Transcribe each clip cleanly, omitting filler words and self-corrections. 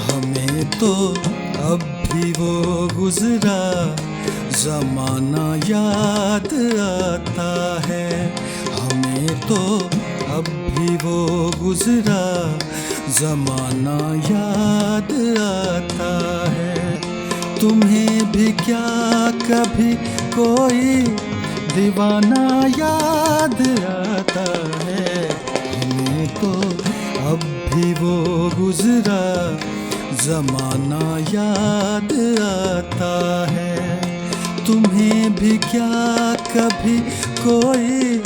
हमें तो अब भी वो गुजरा जमाना याद आता है। हमें तो अब भी वो गुजरा जमाना याद आता है। तुम्हें भी क्या कभी कोई दीवाना याद आता है? हमें तो अब भी वो गुजरा जमाना याद आता है। तुम्हें भी क्या कभी कोई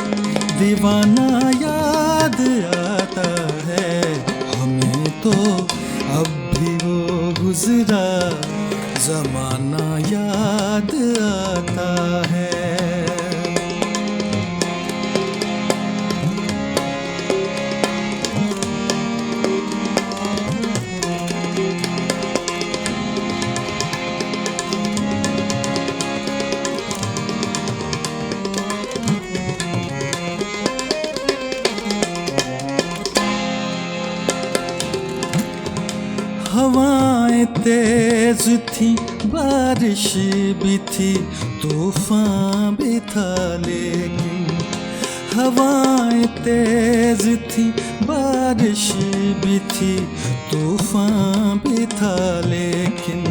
दीवाना याद आता है? हमें तो अब भी वो गुजरा जमाना याद आता है। हवाएं तेज थी, बारिश भी थी, तूफान भी था लेकिन। हवाएं तेज थी, बारिश भी थी, तूफान भी था लेकिन।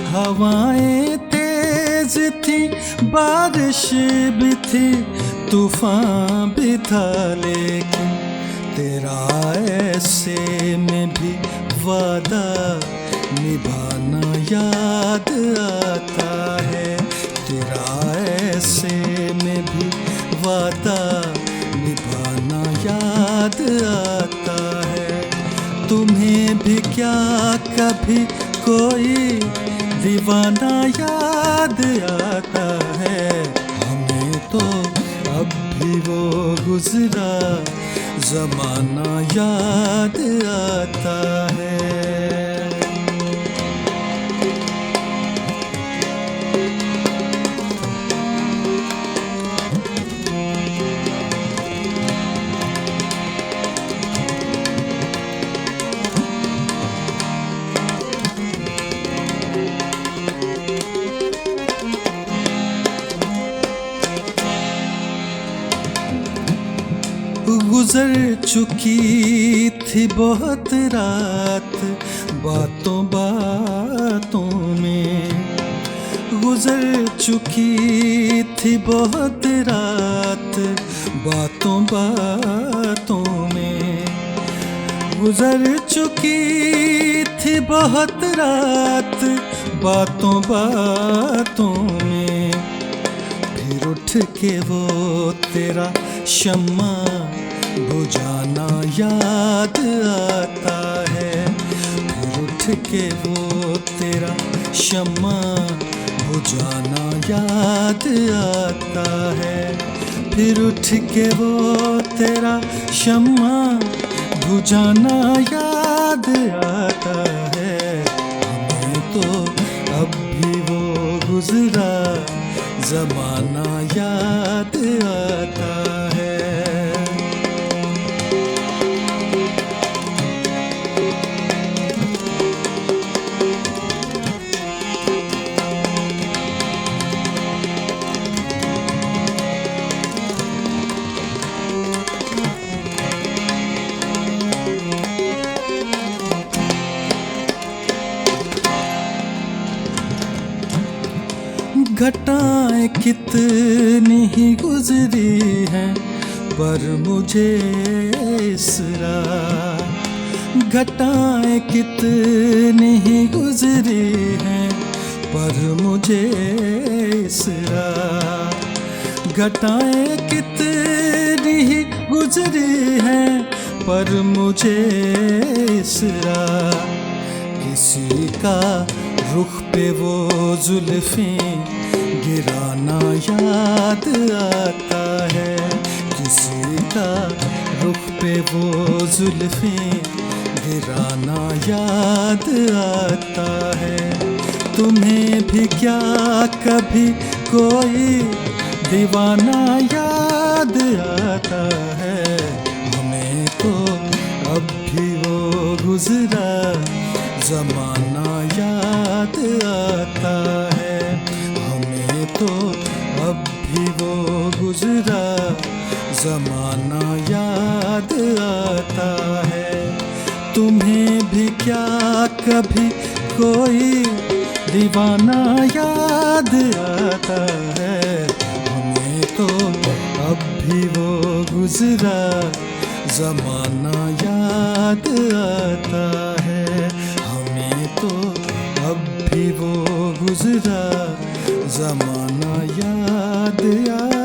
हवाएं तेज थी, बारिश भी थी, तूफान भी था लेकिन। तेरा ऐसे में भी वादा निभाना याद आता है। तेरा ऐसे में भी वादा निभाना याद आता है। तुम्हें भी क्या कभी कोई दीवाना याद आता है? हमें तो अब भी वो गुजरा जमाना याद आता है। गुजर चुकी थी बहुत रात बातों बातों में। गुजर चुकी थी बहुत रात बातों बातों में। गुजर चुकी थी बहुत रात बातों बातों में। फिर उठ के वो तेरा शम्मा बुझाना याद आता है। फिर उठ के वो तेरा शम्मा बुझाना याद आता है। फिर उठ के वो तेरा शम्मा बुझाना याद आता है। हमें तो अब भी वो गुजरा जमाना याद आता है। घटाएं कितनी ही गुजरी हैं पर मुझे इस राह। घटाएं कितनी ही गुजरी हैं पर मुझे इस राह। घटाएं कितनी ही गुजरी हैं पर मुझे इस राह। किसी का रुख पे वो जुल्फें गिराना याद आता है। किसी का रुख पे वो जुल्फें गिराना याद आता है। तुम्हें भी क्या कभी कोई दीवाना याद आता है? हमें तो अब भी वो गुजरा जमाना याद आता है। हमें तो अब भी वो गुजरा जमाना याद आता है। तुम्हें भी क्या कभी कोई दीवाना याद आता है? हमें तो अब भी वो गुजरा जमाना याद आता है। हमें तो अब भी वो गुजरा जमाना याद आता है।